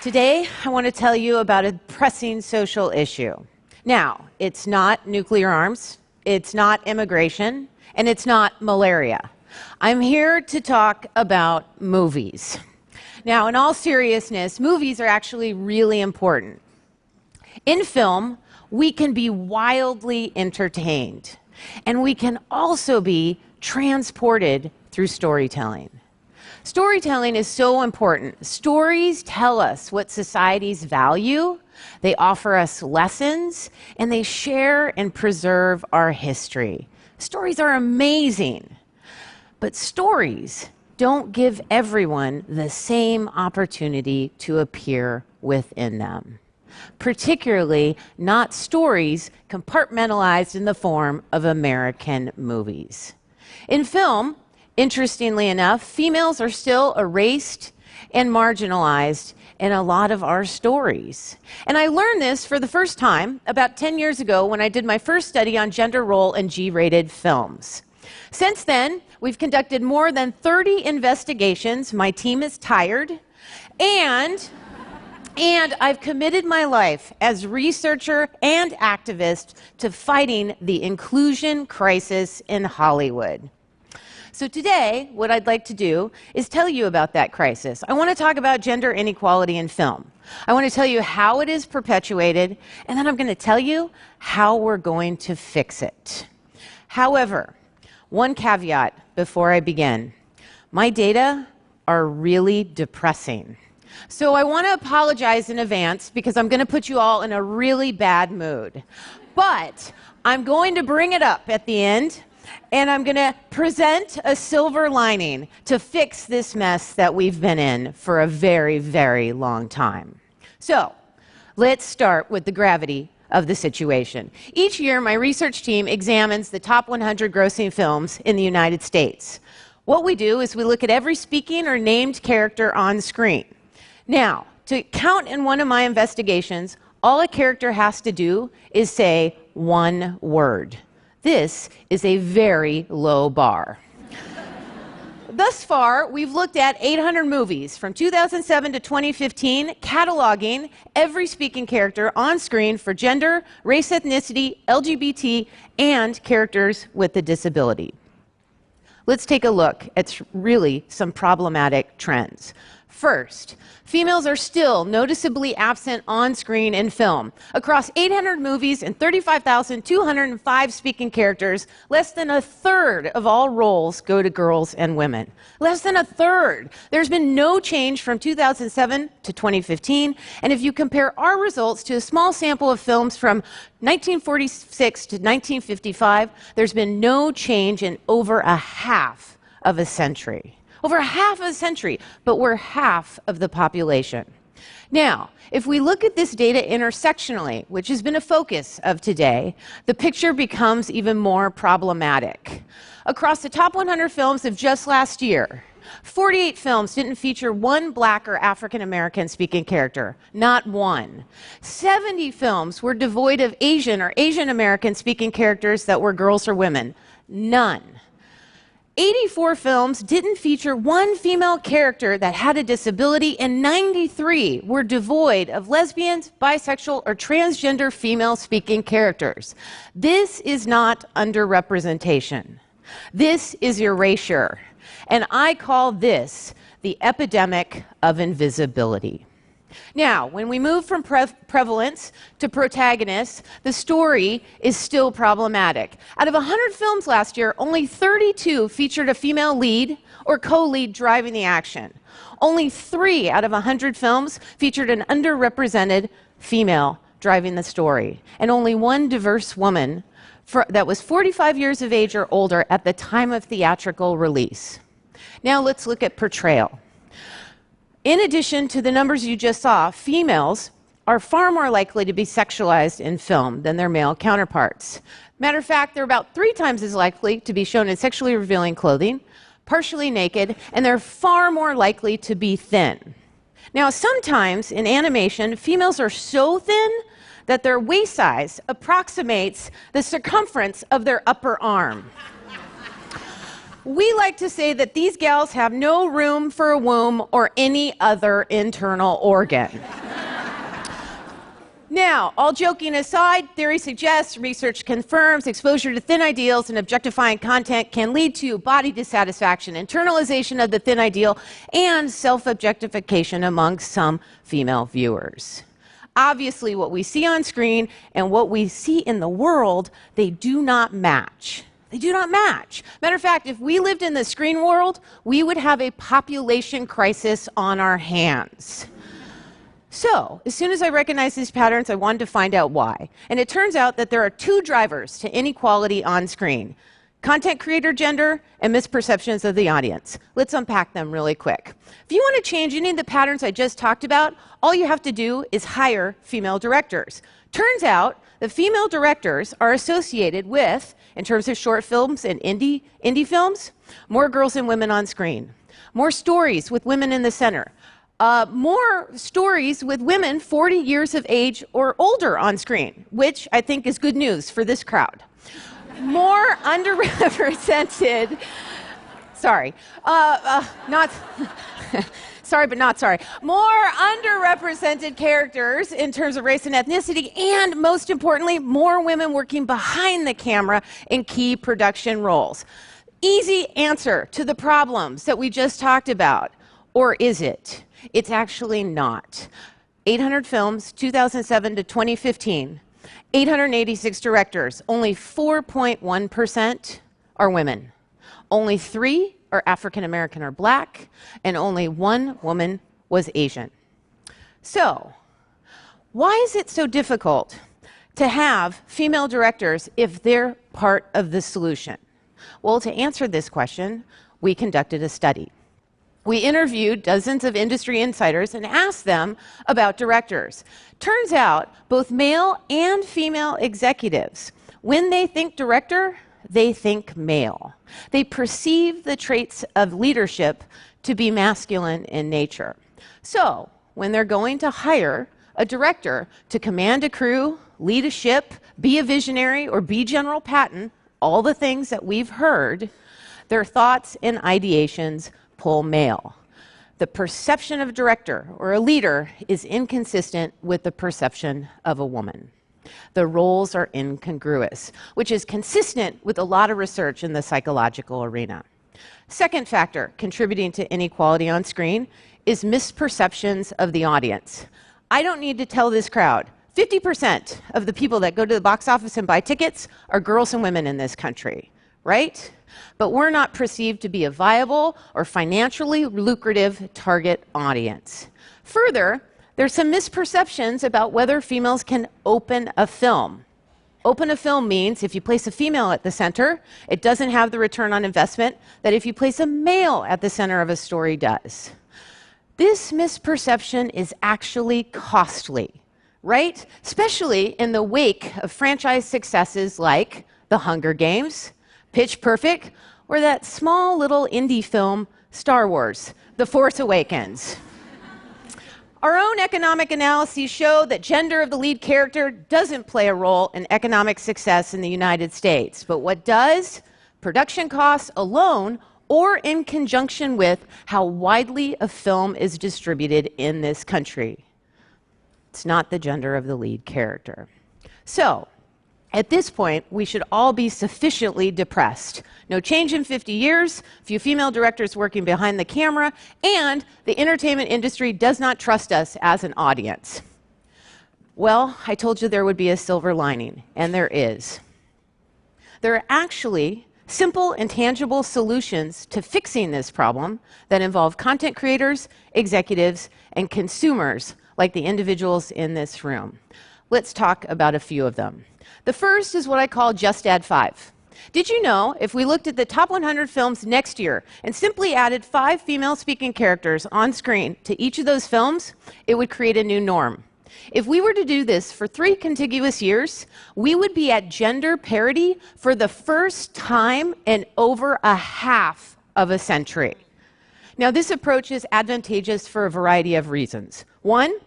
Today, I want to tell you about a pressing social issue. Now, it's not nuclear arms, it's not immigration, and it's not malaria. I'm here to talk about movies. Now, in all seriousness, movies are actually really important. In film, we can be wildly entertained, and we can also be transported through storytelling. Storytelling is so important. Stories tell us what societies value, they offer us lessons, and they share and preserve our history. Stories are amazing, but stories don't give everyone the same opportunity to appear within them. Particularly not stories compartmentalized in the form of American movies. In film, interestingly enough, females are still erased and marginalized in a lot of our stories. And I learned this for the first time about 10 years ago when I did my first study on gender role in G-rated films. Since then, we've conducted more than 30 investigations. My team is tired, and I've committed my life as researcher and activist to fighting the inclusion crisis in Hollywood. So today, what I'd like to do is tell you about that crisis. I want to talk about gender inequality in film. I want to tell you how it is perpetuated, and then I'm going to tell you how we're going to fix it. However, one caveat before I begin. My data are really depressing. So I want to apologize in advance because I'm going to put you all in a really bad mood. But I'm going to bring it up at the end, and I'm going to present a silver lining to fix this mess that we've been in for a very, very long time. So let's start with the gravity of the situation. Each year, my research team examines the top 100 grossing films in the United States. What we do is we look at every speaking or named character on screen. Now, to count in one of my investigations, all a character has to do is say one word. This is a very low bar. Thus far, we've looked at 800 movies from 2007 to 2015, cataloging every speaking character on screen for gender, race, ethnicity, LGBT, and characters with a disability. Let's take a look at really some problematic trends. First, females are still noticeably absent on screen in film. Across 800 movies and 35,205 speaking characters, less than a third of all roles go to girls and women. Less than a third. There's been no change from 2007 to 2015, and if you compare our results to a small sample of films from 1946 to 1955, there's been no change in over a half of a century. Over half a century, but we're half of the population. Now, if we look at this data intersectionally, which has been a focus of today, the picture becomes even more problematic. Across the top 100 films of just last year, 48 films didn't feature one Black or African American speaking character, not one. 70 films were devoid of Asian or Asian American speaking characters that were girls or women, none. 84 films didn't feature one female character that had a disability, and 93 were devoid of lesbians, bisexual, or transgender female-speaking characters. This is not underrepresentation. This is erasure, and I call this the epidemic of invisibility. Now, when we move from prevalence to protagonists, the story is still problematic. Out of 100 films last year, only 32 featured a female lead or co-lead driving the action. Only 3 out of 100 films featured an underrepresented female driving the story, and only one diverse woman that was 45 years of age or older at the time of theatrical release. Now let's look at portrayal. In addition to the numbers you just saw, females are far more likely to be sexualized in film than their male counterparts. Matter of fact, they're about 3 times as likely to be shown in sexually revealing clothing, partially naked, and they're far more likely to be thin. Now, sometimes in animation, females are so thin that their waist size approximates the circumference of their upper arm. We like to say that these gals have no room for a womb or any other internal organ. Now, all joking aside, theory suggests, research confirms, exposure to thin ideals and objectifying content can lead to body dissatisfaction, internalization of the thin ideal, and self-objectification among some female viewers. Obviously, what we see on screen and what we see in the world, they do not match. They do not match. Matter of fact, if we lived in the screen world, we would have a population crisis on our hands. So, as soon as I recognized these patterns, I wanted to find out why. And it turns out that there are two drivers to inequality on screen: content creator gender and misperceptions of the audience. Let's unpack them really quick. If you want to change any of the patterns I just talked about, all you have to do is hire female directors. Turns out that female directors are associated with, in terms of short films and indie films, more girls and women on screen, more stories with women in the center, more stories with women 40 years of age or older on screen, which I think is good news for this crowd. More underrepresented, more underrepresented characters in terms of race and ethnicity, and most importantly, more women working behind the camera in key production roles. Easy answer to the problems that we just talked about. Or is it? It's actually not. 800 films, 2007 to 2015, 886 directors, only 4.1% are women. Only 3 are African American or Black, and only 1 woman was Asian. So, why is it so difficult to have female directors if they're part of the solution? Well, to answer this question, we conducted a study. We interviewed dozens of industry insiders and asked them about directors. Turns out, both male and female executives, when they think director, they think male. They perceive the traits of leadership to be masculine in nature. So, when they're going to hire a director to command a crew, lead a ship, be a visionary, or be General Patton, all the things that we've heard, their thoughts and ideations pull male. The perception of a director or a leader is inconsistent with the perception of a woman. The roles are incongruous, which is consistent with a lot of research in the psychological arena. Second factor contributing to inequality on screen is misperceptions of the audience. I don't need to tell this crowd, 50% of the people that go to the box office and buy tickets are girls and women in this country, right? But we're not perceived to be a viable or financially lucrative target audience. Further, there's some misperceptions about whether females can open a film. Open a film means if you place a female at the center, it doesn't have the return on investment that if you place a male at the center of a story does. This misperception is actually costly, right? Especially in the wake of franchise successes like The Hunger Games, Pitch Perfect, or that small little indie film, Star Wars, The Force Awakens. Our own economic analyses show that gender of the lead character doesn't play a role in economic success in the United States. But what does? Production costs alone, or in conjunction with how widely a film is distributed in this country. It's not the gender of the lead character. So, at this point, we should all be sufficiently depressed. No change in 50 years, few female directors working behind the camera, and the entertainment industry does not trust us as an audience. Well, I told you there would be a silver lining, and there is. There are actually simple and tangible solutions to fixing this problem that involve content creators, executives, and consumers like the individuals in this room. Let's talk about a few of them. The first is what I call just add 5. Did you know if we looked at the top 100 films next year and simply added 5 female-speaking characters on screen to each of those films, it would create a new norm? If we were to do this for 3 contiguous years, we would be at gender parity for the first time in over a half of a century. Now, this approach is advantageous for a variety of reasons. One,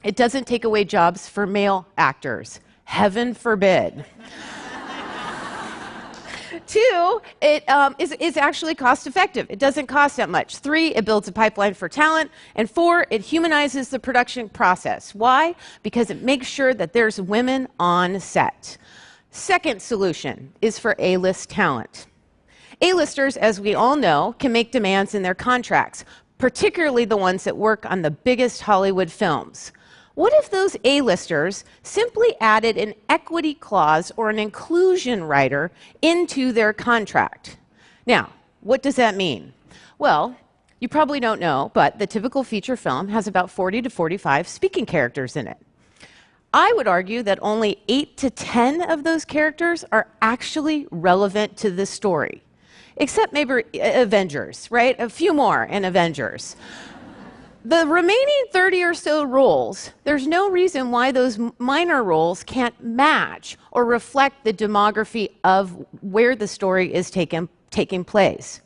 it doesn't take away jobs for male actors. Heaven forbid. 2, it is actually cost effective. It doesn't cost that much. 3, it builds a pipeline for talent. And 4, it humanizes the production process. Why? Because it makes sure that there's women on set. Second solution is for A-list talent. A-listers, as we all know, can make demands in their contracts, particularly the ones that work on the biggest Hollywood films. What if those A-listers simply added an equity clause or an inclusion rider into their contract? Now, what does that mean? Well, you probably don't know, but the typical feature film has about 40 to 45 speaking characters in it. I would argue that only 8 to 10 of those characters are actually relevant to the story. Except maybe Avengers, right? A few more in Avengers. The remaining 30 or so roles, there's no reason why those minor roles can't match or reflect the demography of where the story is taking place.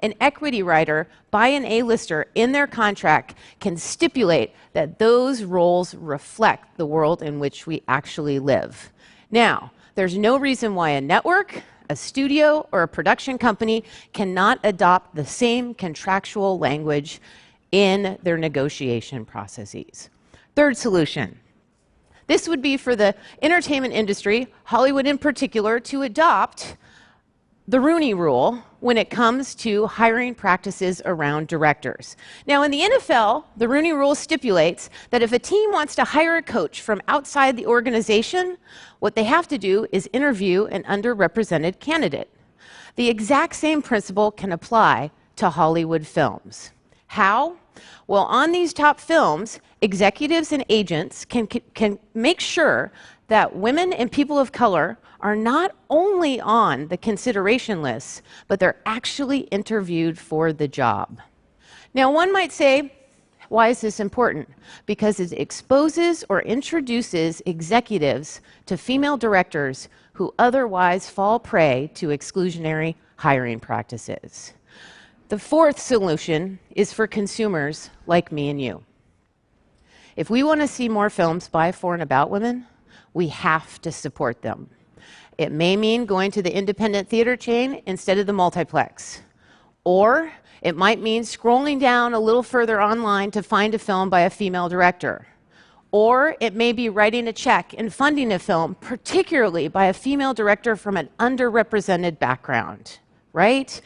An equity rider by an A-lister in their contract can stipulate that those roles reflect the world in which we actually live. Now, there's no reason why a network, a studio, or a production company cannot adopt the same contractual language in their negotiation processes. Third solution. This would be for the entertainment industry, Hollywood in particular, to adopt the Rooney Rule when it comes to hiring practices around directors. Now, in the NFL, the Rooney Rule stipulates that if a team wants to hire a coach from outside the organization, what they have to do is interview an underrepresented candidate. The exact same principle can apply to Hollywood films. How? Well, on these top films, executives and agents can make sure that women and people of color are not only on the consideration list, but they're actually interviewed for the job. Now, one might say, why is this important? Because it exposes or introduces executives to female directors who otherwise fall prey to exclusionary hiring practices. The fourth solution is for consumers like me and you. If we want to see more films by, for, and about women, we have to support them. It may mean going to the independent theater chain instead of the multiplex. Or it might mean scrolling down a little further online to find a film by a female director. Or it may be writing a check and funding a film, particularly by a female director from an underrepresented background, right?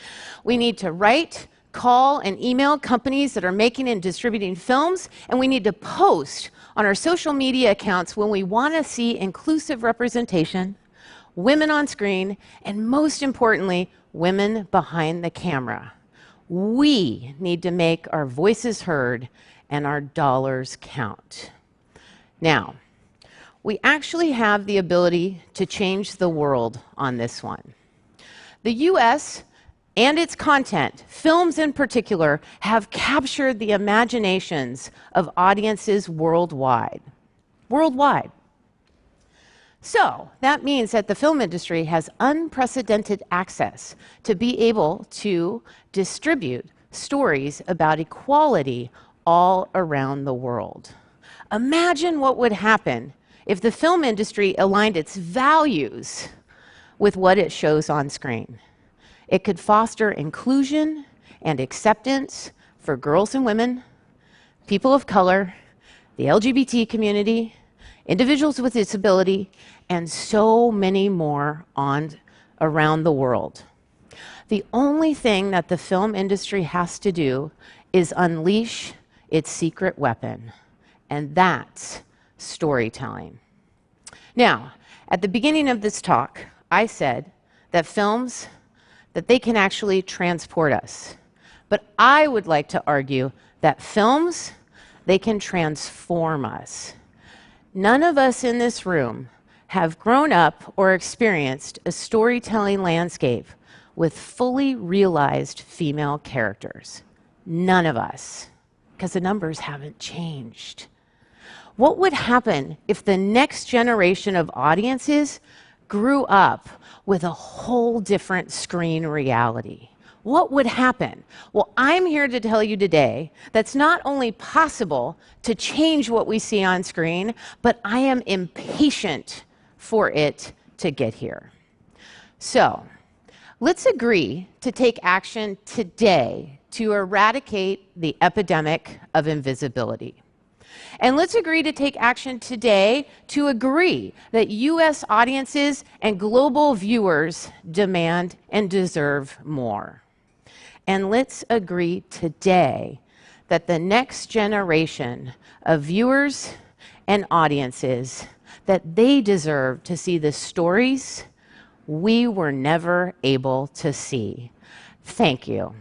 We need to write, call, and email companies that are making and distributing films, and we need to post on our social media accounts when we want to see inclusive representation, women on screen, and most importantly, women behind the camera. We need to make our voices heard and our dollars count. Now, we actually have the ability to change the world on this one. The US and its content, films in particular, have captured the imaginations of audiences worldwide. Worldwide. So that means that the film industry has unprecedented access to be able to distribute stories about equality all around the world. Imagine what would happen if the film industry aligned its values with what it shows on screen. It could foster inclusion and acceptance for girls and women, people of color, the LGBT community, individuals with disability, and so many more around the world. The only thing that the film industry has to do is unleash its secret weapon, and that's storytelling. Now, at the beginning of this talk, I said that films, that they can actually transport us. But I would like to argue that films, they can transform us. None of us in this room have grown up or experienced a storytelling landscape with fully realized female characters. None of us, because the numbers haven't changed. What would happen if the next generation of audiences grew up with a whole different screen reality? What would happen? Well, I'm here to tell you today that's not only possible to change what we see on screen, but I am impatient for it to get here. So, Let's agree to take action today to eradicate the epidemic of invisibility. And let's agree to take action today to agree that U.S. audiences and global viewers demand and deserve more. And let's agree today that the next generation of viewers and audiences, that they deserve to see the stories we were never able to see. Thank you.